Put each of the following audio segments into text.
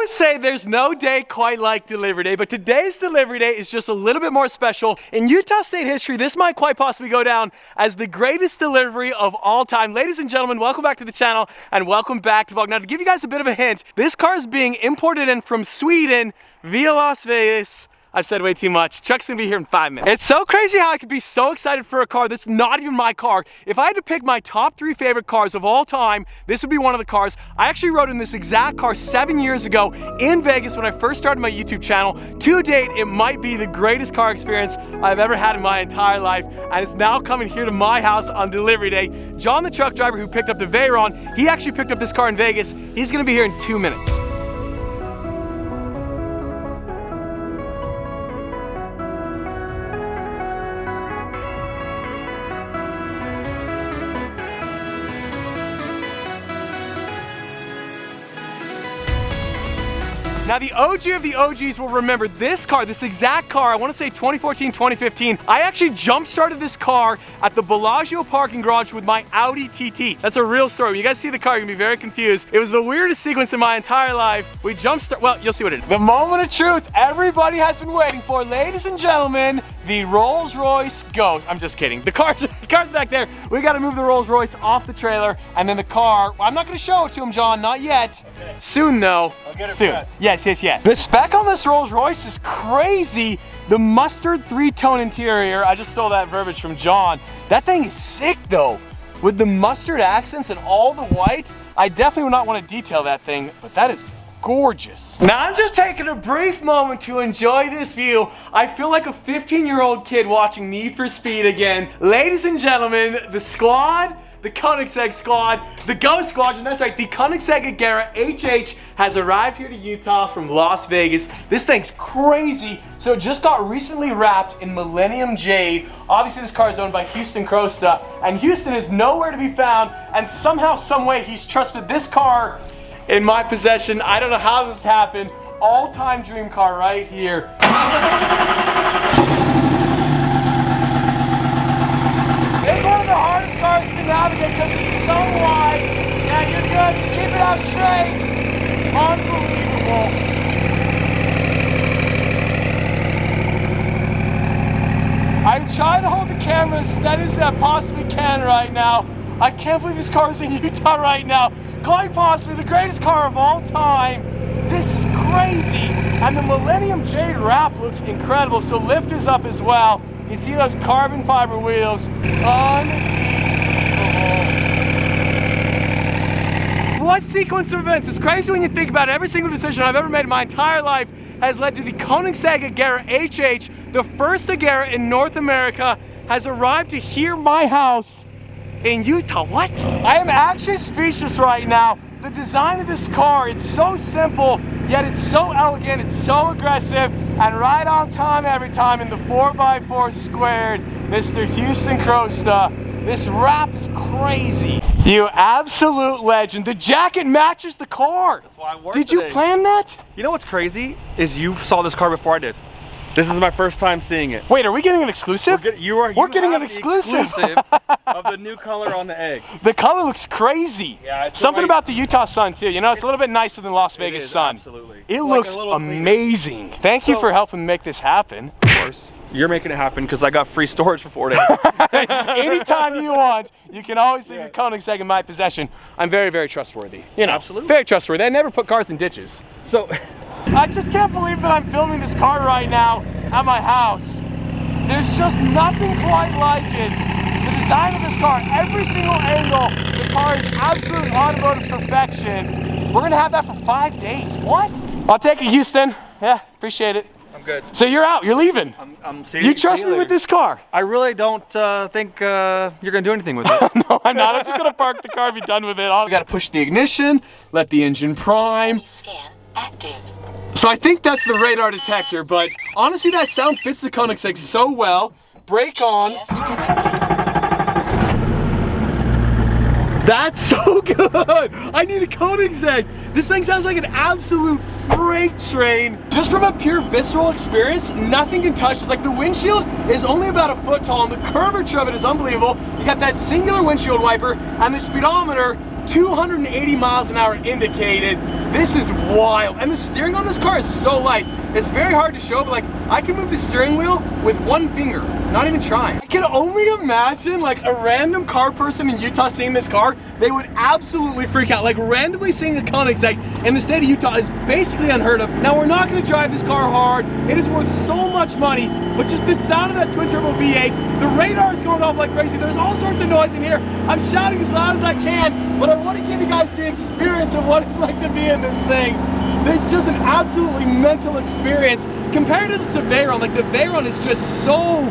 always say there's no day quite like delivery day, but today's delivery day is just a little bit more special. In Utah State history, this might quite possibly go down as the greatest delivery of all time. Ladies and gentlemen, welcome back to the channel and welcome back to the vlog. Now, to give you guys a bit of a hint, this car is being imported in from Sweden via Las Vegas. I've said way too much. Chuck's gonna be here in 5 minutes. It's so crazy how I could be so excited for a car that's not even my car. If I had to pick my top 3 favorite cars of all time, this would be one of the cars. I actually rode in this exact car 7 years ago in Vegas when I first started my YouTube channel. To date, it might be the greatest car experience I've ever had in my entire life, and it's now coming here to my house on delivery day. John, the truck driver who picked up the Veyron, he actually picked up this car in Vegas. He's gonna be here in 2 minutes. Now, the OG of the OGs will remember this car, this exact car, I want to say 2014, 2015. I actually jump-started this car at the Bellagio parking garage with my Audi TT. That's a real story. When you guys see the car, you're going to be very confused. It was the weirdest sequence in my entire life. We well, you'll see what it is. The moment of truth everybody has been waiting for. Ladies and gentlemen, the Rolls Royce goes. I'm just kidding. The car's back there. We got to move the Rolls Royce off the trailer, and then the car, well, I'm not going to show it to him, John, not yet. Okay. Soon, though. I'll get it soon. Yes. The spec on this Rolls Royce is crazy. The mustard 3-tone interior, I just stole that verbiage from John. That thing is sick though. With the mustard accents and all the white, I definitely would not want to detail that thing, but that is gorgeous. Now I'm just taking a brief moment to enjoy this view. I feel like a 15-year-old kid watching Need for Speed again. Ladies and gentlemen, the squad, the Koenigsegg squad, the Go Squadron, that's right, the Koenigsegg Agera HH has arrived here to Utah from Las Vegas. This thing's crazy. So it just got recently wrapped in Millennium Jade. Obviously this car is owned by Houston Crosta, and Houston is nowhere to be found, and somehow, some way, he's trusted this car in my possession. I don't know how this happened. All-time dream car right here. It's one of the hardest cars to navigate because it's so wide. Yeah, you're good. Just keep it out straight. Unbelievable. I'm trying to hold the camera as steady as I possibly can right now. I can't believe this car is in Utah right now. Quite possibly the greatest car of all time. This is crazy. And the Millennium Jade wrap looks incredible. So lift is up as well. You see those carbon fiber wheels. Unbelievable. What sequence of events? It's crazy when you think about it. Every single decision I've ever made in my entire life has led to the Koenigsegg Agera HH. The first Agera in North America has arrived to here, my house in Utah. What? I am actually speechless right now. The design of this car, it's so simple, yet it's so elegant, it's so aggressive, and right on time every time in the 4x4 squared, Mr. Houston Crosta. This wrap is crazy. You absolute legend. The jacket matches the car. That's why I wore it today. Did you plan that? You know what's crazy is you saw this car before I did. This is my first time seeing it. Wait, are we getting an exclusive? We're getting an exclusive of the new color on the egg. The color looks crazy. Yeah, it's something about the Utah sun too. You know, it's a little bit nicer than Las Vegas sun. Absolutely. It looks amazing. Thank you for helping make this happen. Of course. You're making it happen because I got free storage for 4 days. Anytime you want, you can always leave your Koenigsegg in my possession. I'm very, very trustworthy. You know, absolutely. Very trustworthy. I never put cars in ditches. So, I just can't believe that I'm filming this car right now at my house. There's just nothing quite like it. The design of this car, every single angle, the car is absolute automotive perfection. We're gonna have that for 5 days. What? I'll take it, Houston. Yeah, appreciate it. I'm good. So you're out, you're leaving. I'm seeing you trust me with this car? I really don't think you're gonna do anything with it. No, I'm not. I'm just gonna park the car and be done with it. We gotta push the ignition, let the engine prime. Scan active. So I think that's the radar detector, but honestly that sound fits the Koenigsegg so well. Brake on. That's so good! I need a Koenigsegg! This thing sounds like an absolute freight train. Just from a pure visceral experience, nothing can touch. It's like the windshield is only about 1 foot tall and the curvature of it is unbelievable. You got that singular windshield wiper and the speedometer 280 miles an hour indicated. This is wild. And the steering on this car is so light. It's very hard to show, but like, I can move the steering wheel with one finger, not even trying. I can only imagine like a random car person in Utah seeing this car, they would absolutely freak out. Like randomly seeing a Koenigsegg in the state of Utah is basically unheard of. Now we're not gonna drive this car hard. It is worth so much money, but just the sound of that twin turbo V8, the radar is going off like crazy. There's all sorts of noise in here. I'm shouting as loud as I can, but I want to give you guys the experience of what it's like to be in this thing. It's just an absolutely mental experience compared to the Veyron. Like the Veyron is just so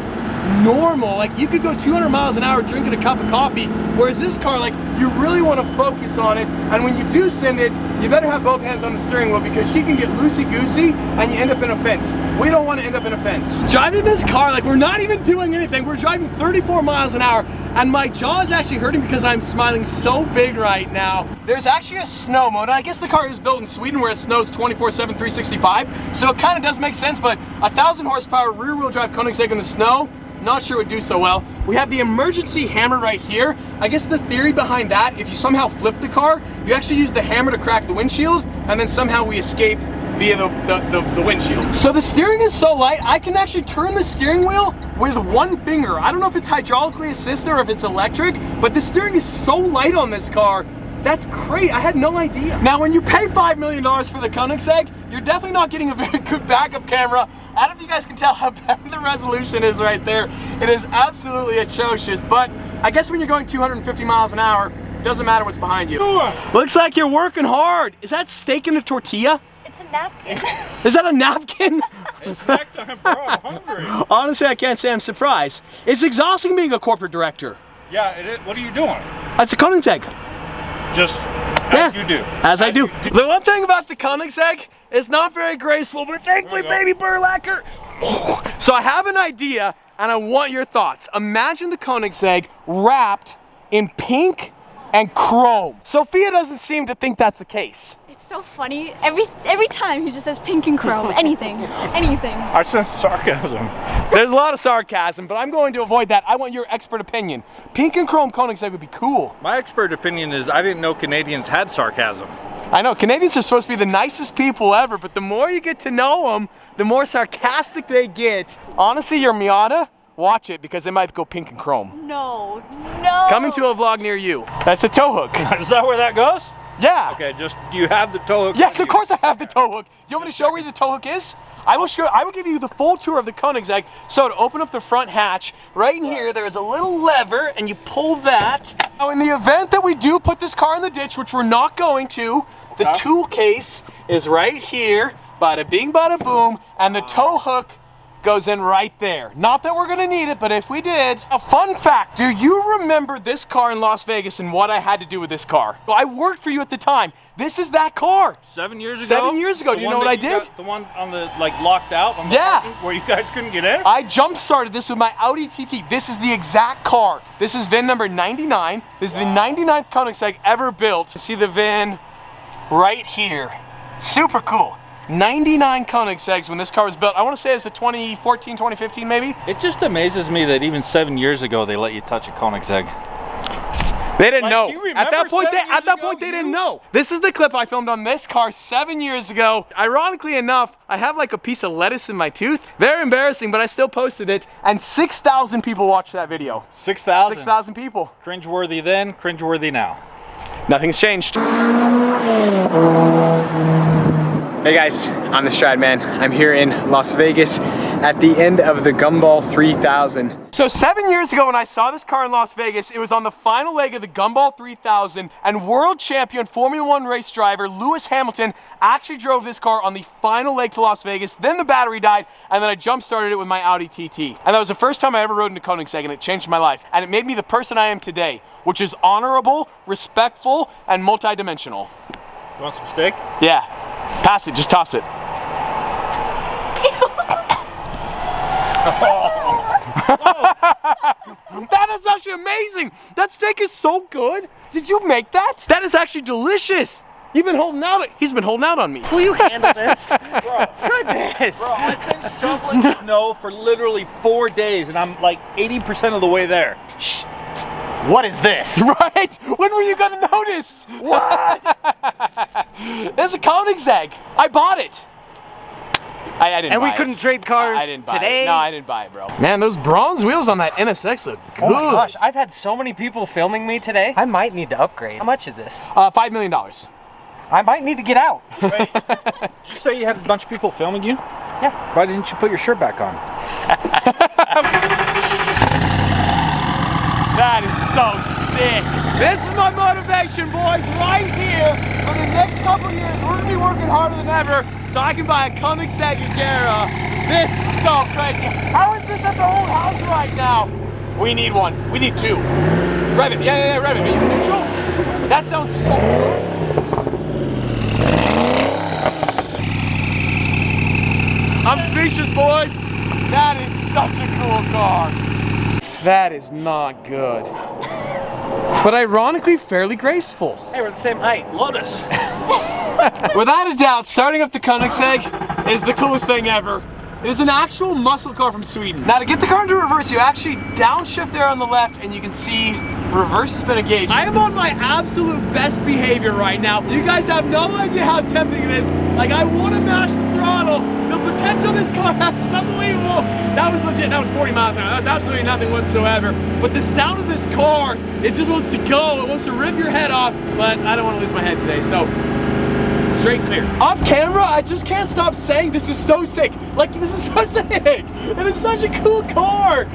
normal. Like you could go 200 miles an hour drinking a cup of coffee, whereas this car, like you really want to focus on it. And when you do send it, you better have both hands on the steering wheel because she can get loosey-goosey and you end up in a fence. We don't want to end up in a fence. Driving this car, like we're not even doing anything. We're driving 34 miles an hour and my jaw is actually hurting because I'm smiling so big right now. There's actually a snow mode. I guess the car is built in Sweden where it snows 24/7, 365. So it kind of does make sense, but 1,000 horsepower rear wheel drive Koenigsegg in the snow, not sure it would do so well. We have the emergency hammer right here. I guess the theory behind that, if you somehow flip the car, you actually use the hammer to crack the windshield, and then somehow we escape via the windshield. So the steering is so light, I can actually turn the steering wheel with one finger. I don't know if it's hydraulically assisted or if it's electric, but the steering is so light on this car. That's great, I had no idea. Now when you pay $5 million for the Koenigsegg, you're definitely not getting a very good backup camera. I don't know if you guys can tell how bad the resolution is right there. It is absolutely atrocious, but I guess when you're going 250 miles an hour, it doesn't matter what's behind you. Looks like you're working hard. Is that steak in a tortilla? It's a napkin. Is that a napkin? It's snack time, bro. I'm hungry. Honestly, I can't say I'm surprised. It's exhausting being a corporate director. Yeah, it is. What are you doing? That's a Koenigsegg. Just as you do. As I do. The one thing about the Koenigsegg is not very graceful, but thankfully, baby burlacker. So I have an idea, and I want your thoughts. Imagine the Koenigsegg wrapped in pink and chrome. Sophia doesn't seem to think that's the case. It's so funny. Every time he just says pink and chrome. Anything. Anything. I sense sarcasm. There's a lot of sarcasm, but I'm going to avoid that. I want your expert opinion. Pink and chrome Koenigsegg would be cool. My expert opinion is I didn't know Canadians had sarcasm. I know, Canadians are supposed to be the nicest people ever, but the more you get to know them, the more sarcastic they get. Honestly, your Miata, watch it because they might go pink and chrome. No, no. Coming to a vlog near you. That's a tow hook. Is that where that goes? Yeah. Okay, just, do you have the tow hook? Yes, of course I have the tow hook. You want me to show where the tow hook is? I will give you the full tour of the Koenigsegg. So to open up the front hatch, right in here, there is a little lever and you pull that. Now in the event that we do put this car in the ditch, which we're not going to, the tool case is right here, bada bing, bada boom, and the tow hook goes in right there. Not that we're gonna need it, but if we did. A fun fact, do you remember this car in Las Vegas and what I had to do with this car? Well, I worked for you at the time. This is that car. 7 years ago? 7 years ago, do you know what I did? The one on the, like, locked out? On the parking, where you guys couldn't get in? I jump started this with my Audi TT. This is the exact car. This is VIN number 99. This is the 99th Koenigsegg ever built. You see the VIN right here. Super cool. 99 Koenigsegg's when this car was built. I want to say it's the 2014, 2015 maybe. It just amazes me that even 7 years ago they let you touch a Koenigsegg. They didn't know. At that point they didn't know. This is the clip I filmed on this car 7 years ago. Ironically enough, I have like a piece of lettuce in my tooth. Very embarrassing, but I still posted it, and 6,000 people watched that video. 6,000? 6,000 people. Cringeworthy then, cringeworthy now. Nothing's changed. Hey guys, I'm the Strad Man. I'm here in Las Vegas at the end of the Gumball 3000. So 7 years ago when I saw this car in Las Vegas, it was on the final leg of the Gumball 3000, and world champion Formula 1 race driver Lewis Hamilton actually drove this car on the final leg to Las Vegas. Then the battery died, and then I jump started it with my Audi TT. And that was the first time I ever rode into Koenigsegg, and it changed my life. And it made me the person I am today, which is honorable, respectful, and multi-dimensional. You want some steak? Yeah. Pass it, just toss it. That is actually amazing. That steak is so good. Did you make that? That is actually delicious. You've been holding out. He's been holding out on me. Will you handle this? Bro, Goodness. bro, I've been shoveling snow for literally 4 days, and I'm like 80% of the way there. Shh. What is this? Right? When were you gonna notice? What? This is a Koenigsegg. I bought it. I didn't And buy we it. couldn't trade cars I didn't buy today? It. No, I didn't buy it, bro. Man, those bronze wheels on that NSX look good. Oh my gosh, I've had so many people filming me today. I might need to upgrade. How much is this? $5 million. I might need to get out. Did you say you had a bunch of people filming you? Yeah. Why didn't you put your shirt back on? That is so sick. This is my motivation, boys, right here. For the next couple of years, we're gonna be working harder than ever so I can buy a Koenigsegg Agera. This is so crazy. How is this at the old house right now? We need one. We need two. Rev it. Yeah, rev it. Are you neutral? That sounds so good. I'm speechless, boys. That is such a cool car. That is not good. But ironically, fairly graceful. Hey, we're the same height. Lotus. Without a doubt, starting up the Koenigsegg is the coolest thing ever. It is an actual muscle car from Sweden. Now to get the car into reverse, you actually downshift there on the left and you can see reverse has been engaged. I am on my absolute best behavior right now. You guys have no idea how tempting it is. Like, I want to mash the throttle. The potential this car has is unbelievable. That was legit, that was 40 miles an hour. That was absolutely nothing whatsoever. But the sound of this car, it just wants to go. It wants to rip your head off, but I don't want to lose my head today, so straight clear. Off camera, I just can't stop saying this is so sick. Like, this is so sick. And it's such a cool car.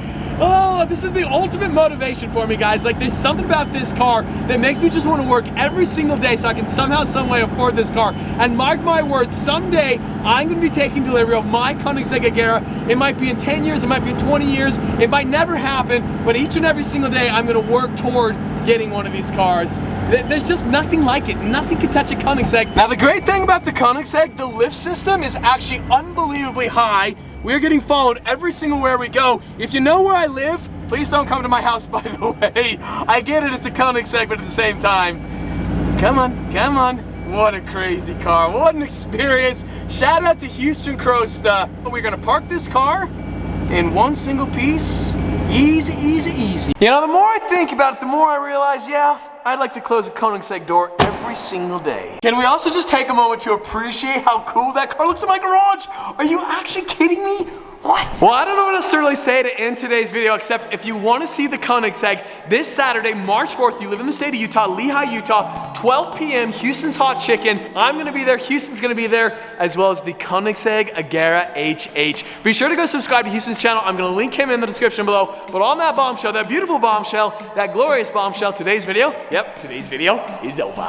Oh, this is the ultimate motivation for me, guys. Like, there's something about this car that makes me just want to work every single day so I can somehow, some way afford this car. And mark my words, someday I'm going to be taking delivery of my Koenigsegg Agera. It might be in 10 years, it might be in 20 years, it might never happen, but each and every single day I'm going to work toward getting one of these cars. There's just nothing like it. Nothing can touch a Koenigsegg. Now, the great thing about the Koenigsegg, the lift system is actually unbelievably high. We're getting followed every single where we go. If you know where I live, please don't come to my house, by the way. I get it, it's a Koenigsegg, but at the same time, come on, come on. What a crazy car, what an experience. Shout out to Houston Crosta. We're gonna park this car in one single piece. Easy, easy, easy. You know, the more I think about it, the more I realize, yeah, I'd like to close a Koenigsegg door every single day. Can we also just take a moment to appreciate how cool that car looks in my garage? Are you actually kidding me? What? Well, I don't know what necessarily say to end today's video, except if you want to see the Koenigsegg this Saturday, March 4th, you live in the state of Utah, Lehi, Utah, 12 p.m., Houston's Hot Chicken. I'm going to be there, Houston's going to be there, as well as the Koenigsegg Agera HH. Be sure to go subscribe to Houston's channel. I'm going to link him in the description below. But on that bombshell, that beautiful bombshell, that glorious bombshell, today's video is over.